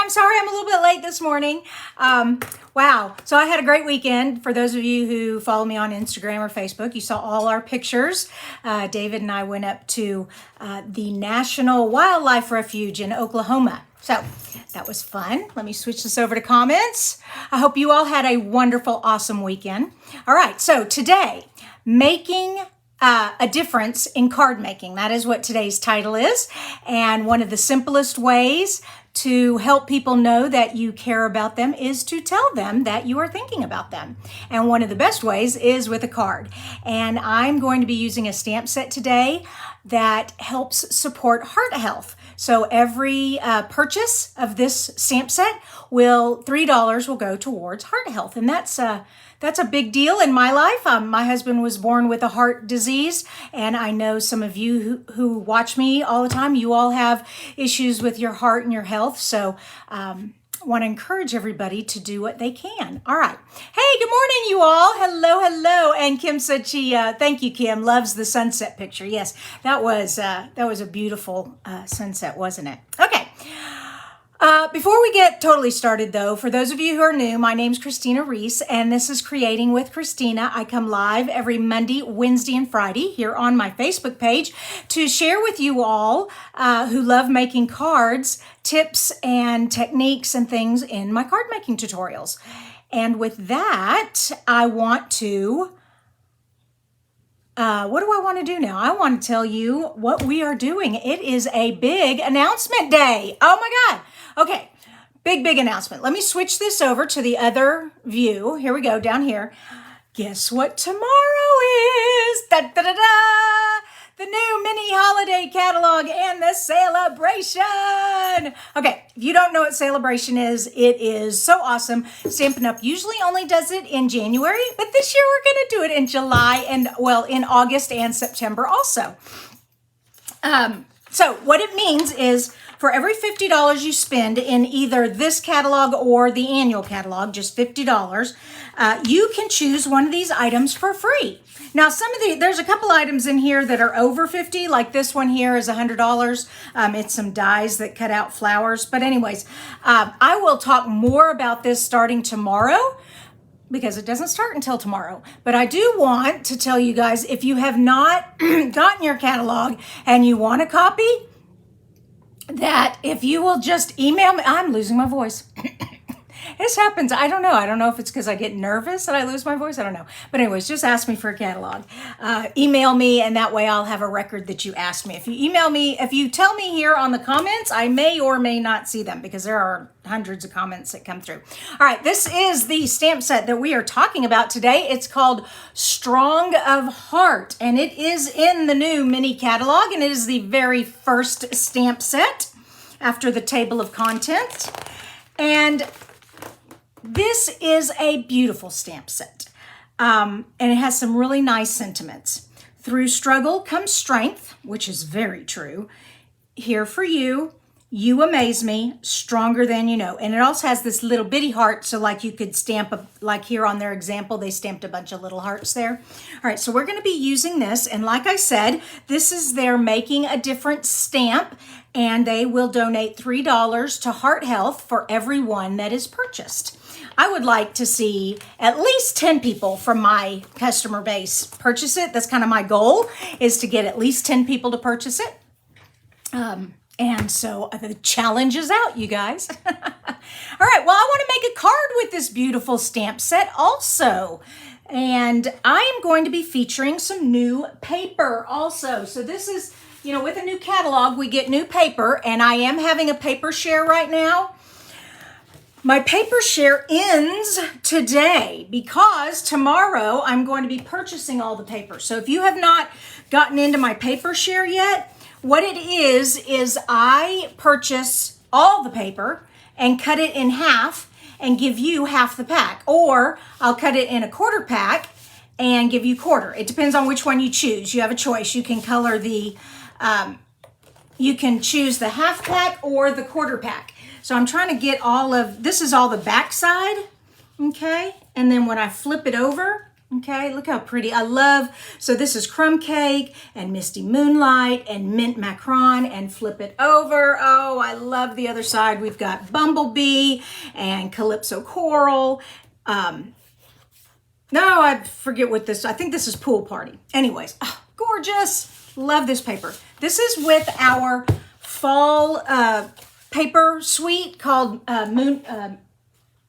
I'm sorry I'm a little bit late this morning. Wow. So I had a great weekend. For those of you who follow me on Instagram or Facebook, you saw all our pictures. David and I went up to the National Wildlife Refuge in Oklahoma. So that was fun. Let me switch this over to comments. I hope you all had a wonderful, awesome weekend. All right. So today, making a difference in card making. That is what today's title is. And one of the simplest ways to help people know that you care about them is to tell them that you are thinking about them. And one of the best ways is with a card. And I'm going to be using a stamp set today that helps support heart health. So every purchase of this stamp set $3 will go towards heart health. And that's a big deal in my life. My husband was born with a heart disease, and I know some of you who watch me all the time, you all have issues with your heart and your health. So want to encourage everybody to do what they can. All right. Hey, good morning, you all. Hello. And Kim said thank you, Kim, loves the sunset picture. Yes, that was a beautiful sunset, wasn't it? Okay. Before we get totally started, though, for those of you who are new, my name's Kristina Reese, and this is Creating with Kristina. I come live every Monday, Wednesday, and Friday here on my Facebook page to share with you all who love making cards, tips and techniques and things in my card making tutorials. And with that, I want to... what do I want to do now? I want to tell you what we are doing. It is a big announcement day. Oh my God. Okay. Big announcement. Let me switch this over to the other view. Here we go, down here. Guess what tomorrow is? Da, da, da, da. The new mini holiday catalog and the celebration. Okay, if you don't know what celebration is, it is so awesome. Stampin' Up! Usually only does it in January, but this year we're going to do it in July and, well, in August and September also. So what it means is for every $50 you spend in either this catalog or the annual catalog, just $50, you can choose one of these items for free. Now, there's a couple items in here that are over $50, like this one here is $100. It's some dies that cut out flowers. But anyways, I will talk more about this starting tomorrow, because it doesn't start until tomorrow. But I do want to tell you guys, if you have not gotten your catalog and you want a copy, that if you will just email me, I'm losing my voice. This happens. I don't know. I don't know if it's because I get nervous that I lose my voice. I don't know. But anyways, just ask me for a catalog. Email me, and that way I'll have a record that you asked me. If you email me, if you tell me here on the comments, I may or may not see them because there are hundreds of comments that come through. All right, this is the stamp set that we are talking about today. It's called Strong of Heart, and it is in the new mini catalog, and it is the very first stamp set after the table of contents. And this is a beautiful stamp set, and it has some really nice sentiments. Through struggle comes strength, which is very true. Here for you, you amaze me, stronger than you know. And it also has this little bitty heart, so like you could stamp, like here on their example, they stamped a bunch of little hearts there. All right, so we're going to be using this, and like I said, this is their Making a Difference stamp, and they will donate $3 to Heart Health for every one that is purchased. I would like to see at least 10 people from my customer base purchase it. That's kind of my goal, is to get at least 10 people to purchase it. And so the challenge is out, you guys. All right, well, I want to make a card with this beautiful stamp set also. And I am going to be featuring some new paper also. So this is, with a new catalog, we get new paper, and I am having a paper share right now. My paper share ends today because tomorrow I'm going to be purchasing all the paper. So if you have not gotten into my paper share yet, what it is I purchase all the paper and cut it in half and give you half the pack. Or I'll cut it in a quarter pack and give you quarter. It depends on which one you choose. You have a choice. You can color you can choose the half pack or the quarter pack. So I'm trying to get this is all the back side, okay? And then when I flip it over, Okay, look how pretty. I love, so this is Crumb Cake and Misty Moonlight and Mint Macaron, and flip it over. Oh, I love the other side. We've got Bumblebee and Calypso Coral. No, I forget what this, I think this is Pool Party. Anyways, oh, gorgeous. Love this paper. This is with our fall paper suite called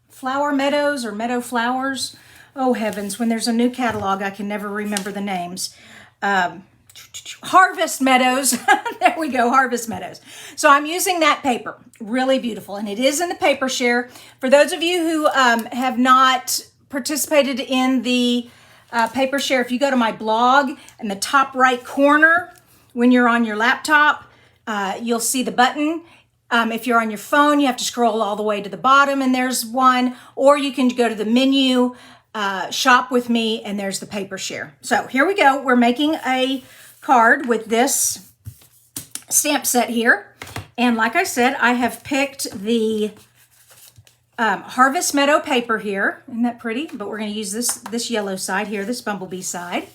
Flower Meadows or Meadow Flowers. Oh heavens, when there's a new catalog, I can never remember the names. Harvest Meadows. There we go, Harvest Meadows. So I'm using that paper, really beautiful, and it is in the paper share. For those of you who have not participated in the paper share, if you go to my blog in the top right corner, when you're on your laptop, you'll see the button. If you're on your phone, you have to scroll all the way to the bottom and there's one, or you can go to the menu, shop with me, and there's the paper share. So here we go. We're making a card with this stamp set here. And like I said, I have picked the Harvest Meadow paper here. Isn't that pretty? But we're going to use this yellow side here, this Bumblebee side.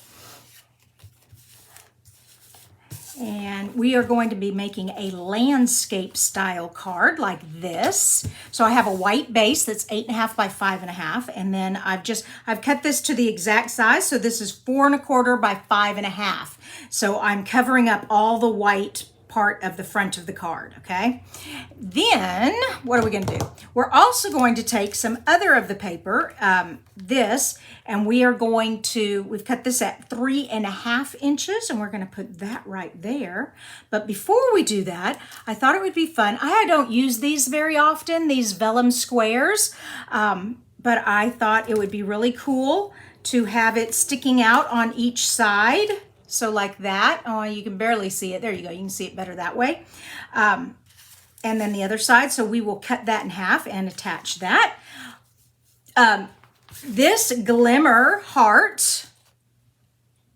And we are going to be making a landscape style card like this. So I have a white base that's 8.5 by 5.5. And then I've cut this to the exact size. So this is 4.25 by 5.5. So I'm covering up all the white part of the front of the card, okay? Then, what are we gonna do? We're also going to take some other of the paper, this, and we've cut this at 3.5 inches, and we're gonna put that right there. But before we do that, I thought it would be fun. I don't use these very often, these Vellum Squares, but I thought it would be really cool to have it sticking out on each side. So like that. Oh, you can barely see it. There you go. You can see it better that way. And then the other side. So we will cut that in half and attach that. This glimmer heart,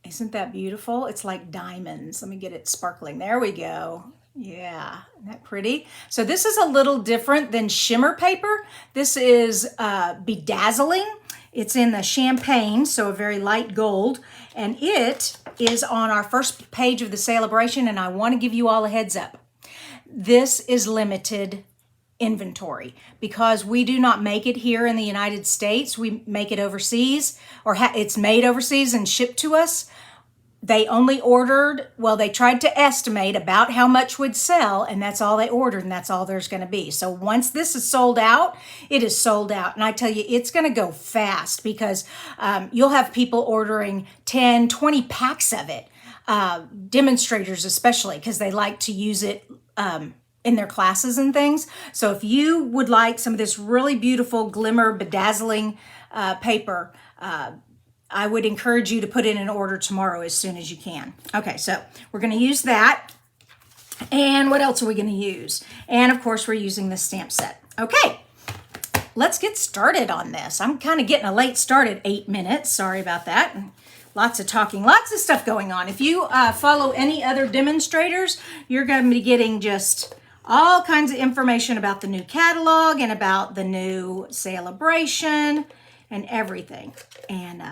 isn't that beautiful? It's like diamonds. Let me get it sparkling. There we go. Yeah, isn't that pretty? So this is a little different than shimmer paper. This is bedazzling. It's in the champagne, so a very light gold, and it is on our first page of the celebration, and I want to give you all a heads up. This is limited inventory because we do not make it here in the United States. We make it overseas, or it's made overseas and shipped to us. They only ordered, well, they tried to estimate about how much would sell, and that's all they ordered, and that's all there's going to be. So once this is sold out, it is sold out. And I tell you, it's going to go fast because you'll have people ordering 10, 20 packs of it, demonstrators especially, because they like to use it in their classes and things. So if you would like some of this really beautiful glimmer bedazzling paper, I would encourage you to put in an order tomorrow as soon as you can. Okay, so we're going to use that. And what else are we going to use? And of course, we're using the stamp set. Okay, let's get started on this. I'm kind of getting a late start at 8 minutes. Sorry about that. Lots of talking, lots of stuff going on. If you follow any other demonstrators, you're going to be getting just all kinds of information about the new catalog and about the new celebration and everything. And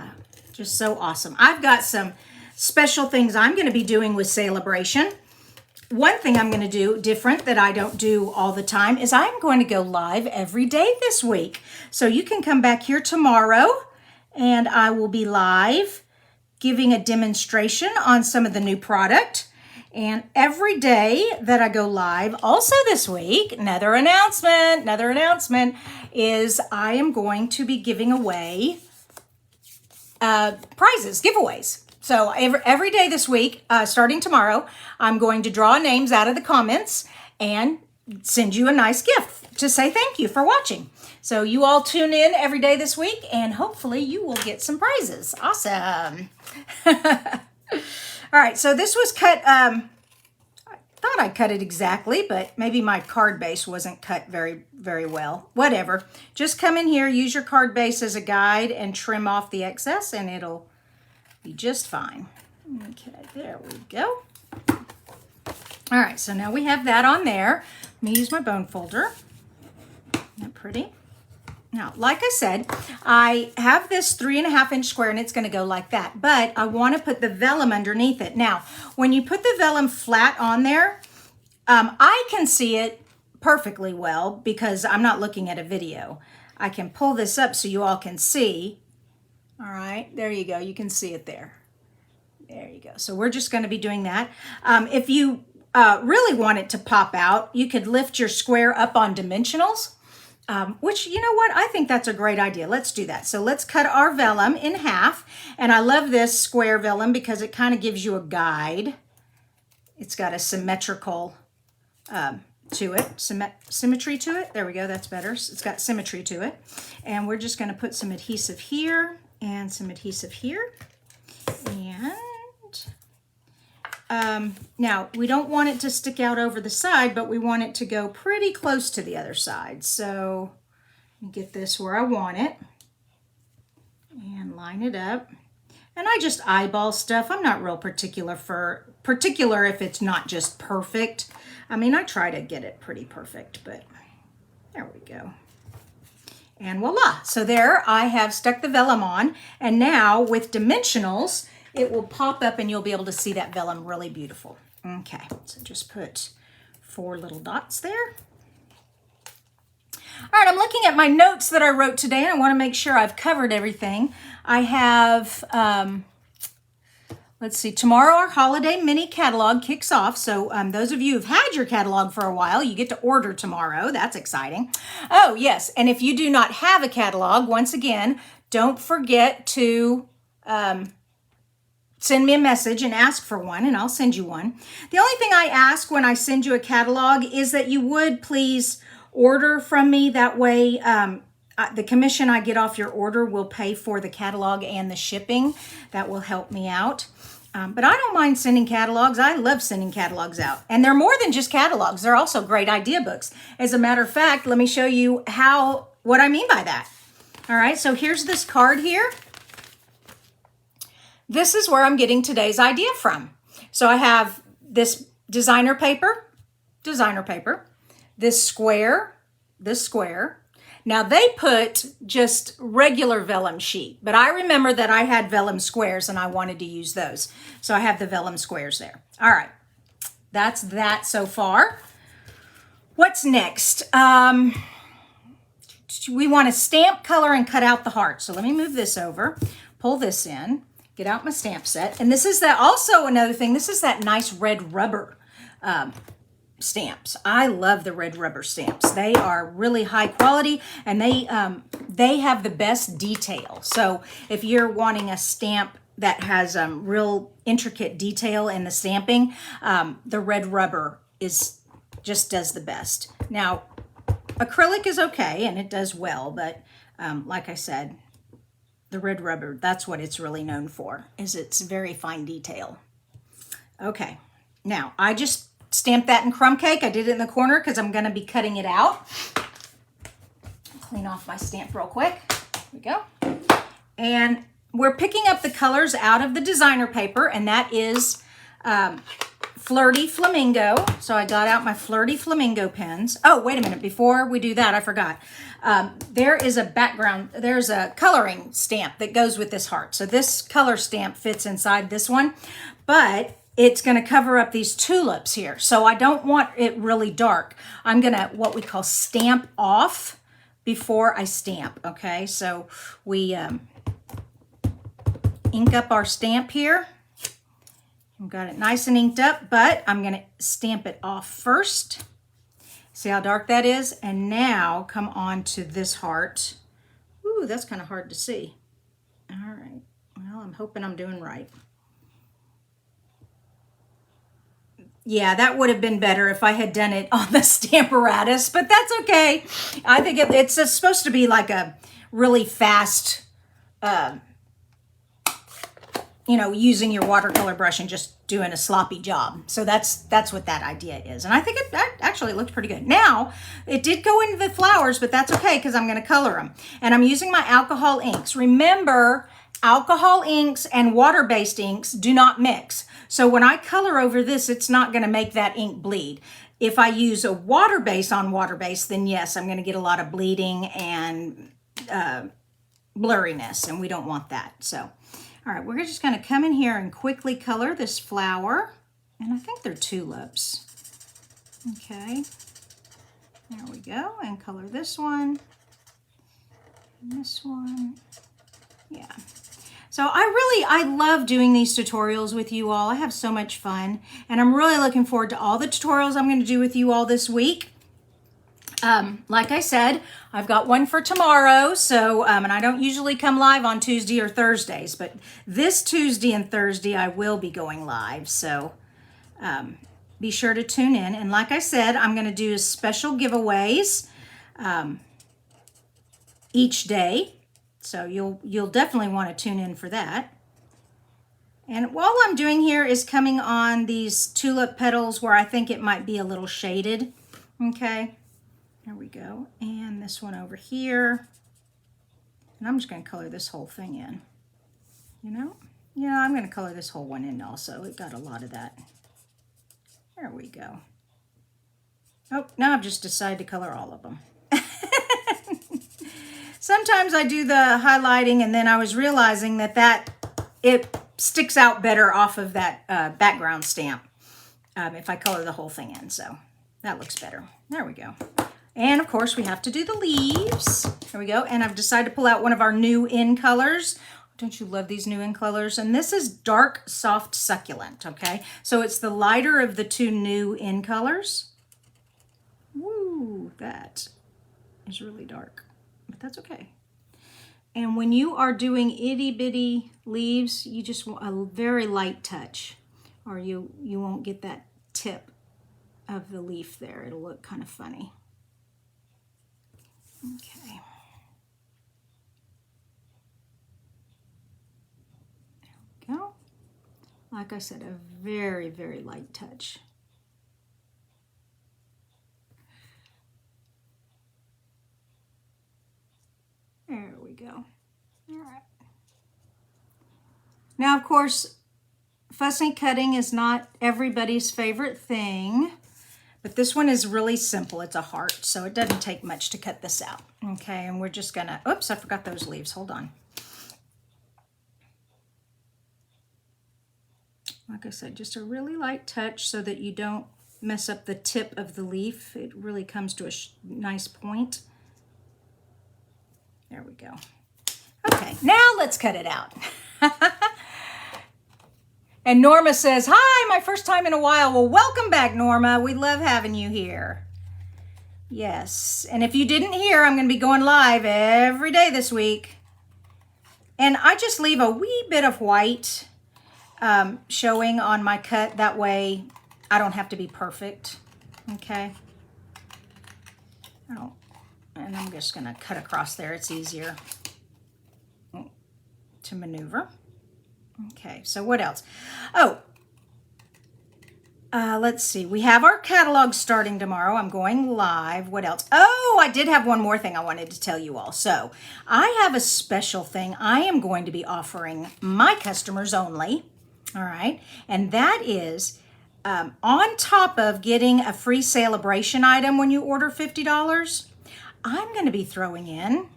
just so awesome. I've got some special things I'm going to be doing with Celebration. One thing I'm going to do different that I don't do all the time is I'm going to go live every day this week. So you can come back here tomorrow and I will be live giving a demonstration on some of the new product. And every day that I go live, also this week, another announcement is I am going to be giving away prizes, giveaways. So every day this week, starting tomorrow, I'm going to draw names out of the comments and send you a nice gift to say thank you for watching. So you all tune in every day this week and hopefully you will get some prizes. Awesome. All right, so this was cut, I thought I cut it exactly, but maybe my card base wasn't cut very, very well. Whatever. Just come in here, use your card base as a guide and trim off the excess and it'll be just fine. Okay, there we go. All right, so now we have that on there. Let me use my bone folder. Isn't that pretty? Now, like I said, I have this 3.5-inch square and it's going to go like that, but I want to put the vellum underneath it. Now, when you put the vellum flat on there, I can see it perfectly well because I'm not looking at a video. I can pull this up so you all can see. All right, there you go. You can see it there. There you go. So we're just going to be doing that. If you really want it to pop out, you could lift your square up on dimensionals. Which, you know what, I think that's a great idea. Let's do that. So let's cut our vellum in half. And I love this square vellum because it kind of gives you a guide. It's got a symmetrical to it, symmetry to it. There we go, that's better. It's got symmetry to it. And we're just going to put some adhesive here and some adhesive here. And now we don't want it to stick out over the side, but we want it to go pretty close to the other side. So get this where I want it and line it up. And I just eyeball stuff. I'm not real particular if it's not just perfect. I mean, I try to get it pretty perfect, but there we go. And voila. So there I have stuck the vellum on. And now with dimensionals, it will pop up and you'll be able to see that vellum really beautiful. Okay, so just put 4 little dots there. All right, I'm looking at my notes that I wrote today and I want to make sure I've covered everything. I have, let's see, tomorrow our holiday mini catalog kicks off. So those of you who've had your catalog for a while, you get to order tomorrow. That's exciting. Oh, yes, and if you do not have a catalog, once again, don't forget to send me a message and ask for one, and I'll send you one. The only thing I ask when I send you a catalog is that you would please order from me. That way, the commission I get off your order will pay for the catalog and the shipping. That will help me out. But I don't mind sending catalogs. I love sending catalogs out. And they're more than just catalogs. They're also great idea books. As a matter of fact, let me show you what I mean by that. All right, so here's this card here. This is where I'm getting today's idea from. So I have this designer paper, this square. Now they put just regular vellum sheet, but I remember that I had vellum squares and I wanted to use those. So I have the vellum squares there. All right, that's that so far. What's next? We want to stamp, color, and cut out the heart. So let me move this over, pull this in. Get out my stamp set. And this is also another thing, this is that nice red rubber stamps. I love the red rubber stamps. They are really high quality and they have the best detail. So if you're wanting a stamp that has real intricate detail in the stamping, the red rubber just does the best. Now, acrylic is okay and it does well, but like I said, the red rubber, that's what it's really known for, is its very fine detail. Okay, now I just stamped that in crumb cake. I did it in the corner because I'm going to be cutting it out. Clean off my stamp real quick. There we go. And we're picking up the colors out of the designer paper, and that is Flirty Flamingo. So I got out my Flirty Flamingo pens. Oh, wait a minute. Before we do that, I forgot. There is a background, there's a coloring stamp that goes with this heart. So this color stamp fits inside this one, but it's going to cover up these tulips here. So I don't want it really dark. I'm going to, what we call, stamp off before I stamp. Okay, so we ink up our stamp here. I've got it nice and inked up, but I'm going to stamp it off first. See how dark that is? And now come on to this heart. Ooh, that's kind of hard to see. All right. Well, I'm hoping I'm doing right. Yeah, that would have been better if I had done it on the Stamparatus, but that's okay. I think it's supposed to be like a really fast, using your watercolor brush and just doing a sloppy job. So that's what that idea is. And I think that actually looked pretty good. Now, it did go into the flowers, but that's okay because I'm going to color them. And I'm using my alcohol inks. Remember, alcohol inks and water-based inks do not mix. So when I color over this, it's not going to make that ink bleed. If I use a water base on water base, then yes, I'm going to get a lot of bleeding and blurriness, and we don't want that. So, all right, we're just going to come in here and quickly color this flower. And I think they're tulips. Okay. There we go. And color this one. And this one. Yeah. So I love doing these tutorials with you all. I have so much fun. And I'm really looking forward to all the tutorials I'm going to do with you all this week. Like I said, I've got one for tomorrow. So, and I don't usually come live on Tuesday or Thursdays, but this Tuesday and Thursday I will be going live. So, be sure to tune in. And like I said, I'm going to do special giveaways, each day. So you'll definitely want to tune in for that. And all I'm doing here is coming on these tulip petals where I think it might be a little shaded. Okay. There we go. And this one over here. And I'm just going to color this whole thing in. You know? Yeah, I'm going to color this whole one in also. It got a lot of that. There we go. Oh, now I've just decided to color all of them. Sometimes I do the highlighting and then I was realizing that it sticks out better off of that background stamp if I color the whole thing in. So that looks better. There we go. And of course we have to do the leaves. There we go. And I've decided to pull out one of our new in colors. Don't you love these new in colors? And this is Dark Soft Succulent, okay? So it's the lighter of the two new in colors. Woo, that is really dark, but that's okay. And when you are doing itty bitty leaves, you just want a very light touch, or you won't get that tip of the leaf there. It'll look kind of funny. Okay. There we go. Like I said, a very, very light touch. There we go. All right. Now, of course, fussy cutting is not everybody's favorite thing, but this one is really simple. It's a heart, so it doesn't take much to cut this out. Okay, and we're just gonna, oops, I forgot those leaves. Hold on. Like I said, just a really light touch so that you don't mess up the tip of the leaf. It really comes to a nice point. There we go. Okay, now let's cut it out. And Norma says, hi, my first time in a while. Well, welcome back, Norma. We love having you here. Yes, and if you didn't hear, I'm going to be going live every day this week. And I just leave a wee bit of white showing on my cut. That way I don't have to be perfect. Okay. And I'm just going to cut across there. It's easier to maneuver. Okay, so what else? Oh, let's see. We have our catalog starting tomorrow. I'm going live. What else? Oh, I did have one more thing I wanted to tell you all. So I have a special thing I am going to be offering my customers only. All right, and that is on top of getting a free celebration item when you order $50, I'm going to be throwing in,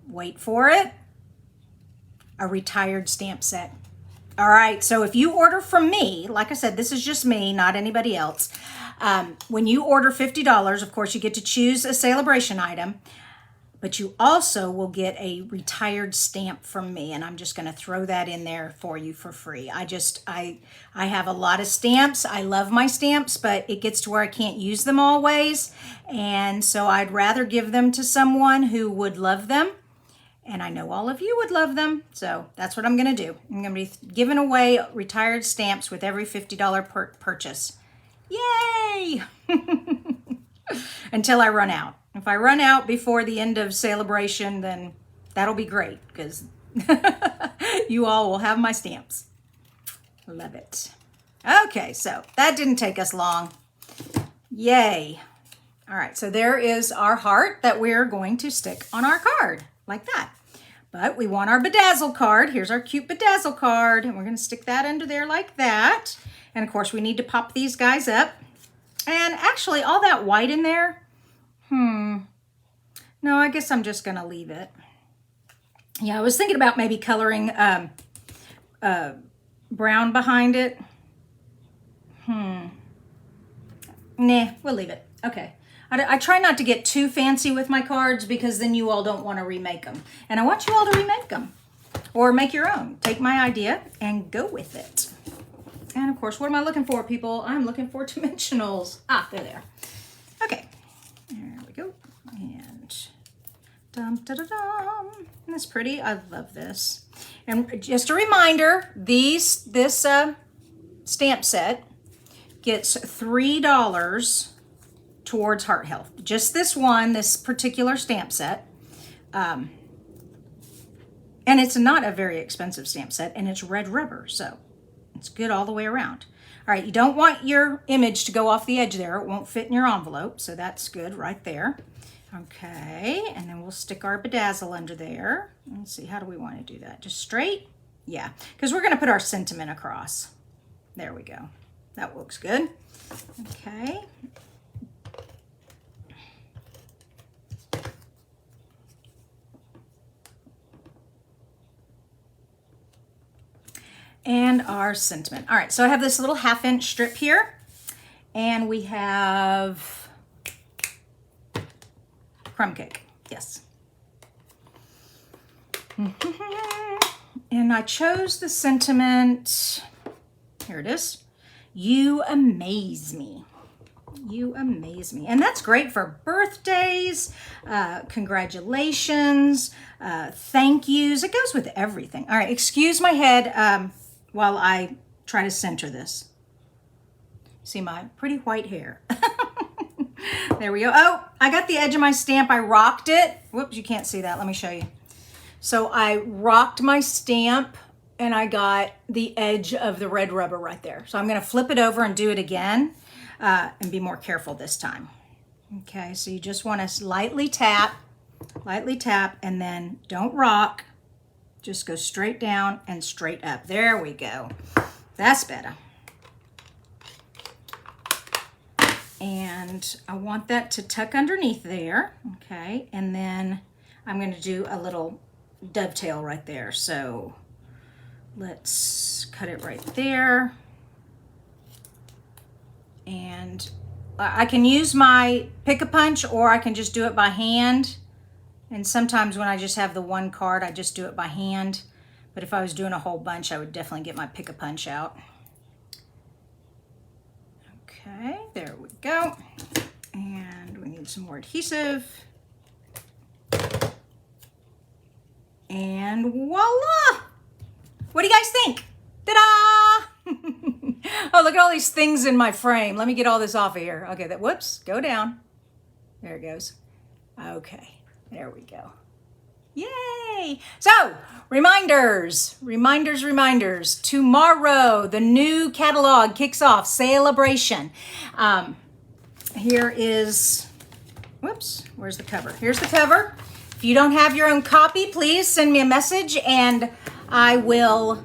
wait for it, a retired stamp set. All right, so if you order from me, like I said, this is just me, not anybody else. When you order $50, of course, you get to choose a celebration item, but you also will get a retired stamp from me, and I'm just going to throw that in there for you for free. I have a lot of stamps. I love my stamps, but it gets to where I can't use them always, and so I'd rather give them to someone who would love them. And I know all of you would love them, so that's what I'm going to do. I'm going to be giving away retired stamps with every $50 purchase. Yay! Until I run out. If I run out before the end of celebration, then that'll be great, because you all will have my stamps. Love it. Okay, so that didn't take us long. Yay. All right, so there is our heart that we're going to stick on our card, like that. But we want our bedazzle card. Here's our cute bedazzle card, and we're going to stick that under there like that. And of course, we need to pop these guys up. And actually, all that white in there, no, I guess I'm just going to leave it. Yeah, I was thinking about maybe coloring brown behind it. Nah, we'll leave it. Okay. I try not to get too fancy with my cards because then you all don't want to remake them. And I want you all to remake them or make your own. Take my idea and go with it. And of course, what am I looking for, people? I'm looking for dimensionals. Ah, they're there. Okay. There we go. And dum-da-da-dum. Isn't this pretty? I love this. And just a reminder, this stamp set gets $3 towards heart health. Just this one, this particular stamp set. And it's not a very expensive stamp set, and it's red rubber, so it's good all the way around. All right, you don't want your image to go off the edge there. It won't fit in your envelope, so that's good right there. Okay, and then we'll stick our bedazzle under there. Let's see, how do we want to do that? Just straight? Yeah, because we're going to put our sentiment across. There we go. That looks good. Okay. And our sentiment. All right, so I have this little 1/2-inch strip here, and we have crumb cake. Yes. And I chose the sentiment. Here it is. You amaze me. You amaze me. And that's great for birthdays, congratulations, thank yous. It goes with everything. All right, excuse my head while I try to center this. See my pretty white hair. There we go. Oh, I got the edge of my stamp. I rocked it. Whoops, you can't see that. Let me show you. So I rocked my stamp and I got the edge of the red rubber right there. So I'm going to flip it over and do it again and be more careful this time. Okay, so you just want to lightly tap, and then don't rock. Just go straight down and straight up. There we go. That's better. And I want that to tuck underneath there. Okay, and then I'm going to do a little dovetail right there. So let's cut it right there. And I can use my pick-a-punch, or I can just do it by hand. And sometimes when I just have the one card, I just do it by hand. But if I was doing a whole bunch, I would definitely get my pick-a-punch out. Okay, there we go. And we need some more adhesive. And voila! What do you guys think? Ta-da! Oh, look at all these things in my frame. Let me get all this off of here. Okay, whoops, go down. There it goes. Okay, there we go. Yay! So, reminders. Tomorrow, the new catalog kicks off, Celebration. Here is, whoops, where's the cover? Here's the cover. If you don't have your own copy, please send me a message and I will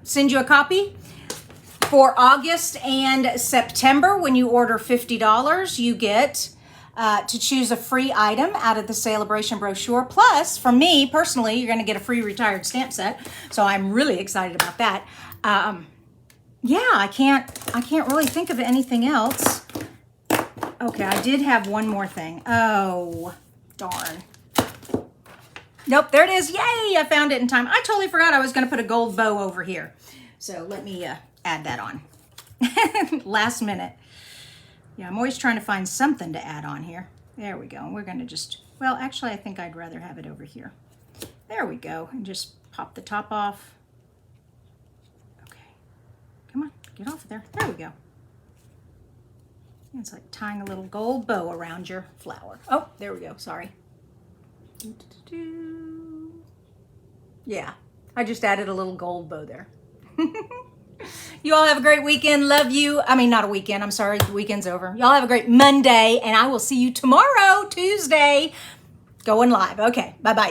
send you a copy. For August and September, when you order $50, you get to choose a free item out of the Celebration brochure. Plus, from me personally, you're going to get a free retired stamp set. So I'm really excited about that. Yeah, I can't really think of anything else. Okay, I did have one more thing. Oh, darn. Nope, there it is. Yay, I found it in time. I totally forgot I was going to put a gold bow over here. So let me add that on. Last minute. Yeah, I'm always trying to find something to add on here. There we go. We're going to just, well, actually, I think I'd rather have it over here. There we go. And just pop the top off. Okay. Come on, get off of there. There we go. It's like tying a little gold bow around your flower. Oh, there we go. Sorry. Yeah, I just added a little gold bow there. You all have a great weekend. Love you. I mean, not a weekend. I'm sorry. The weekend's over. Y'all have a great Monday, and I will see you tomorrow, Tuesday, going live. Okay, bye-bye.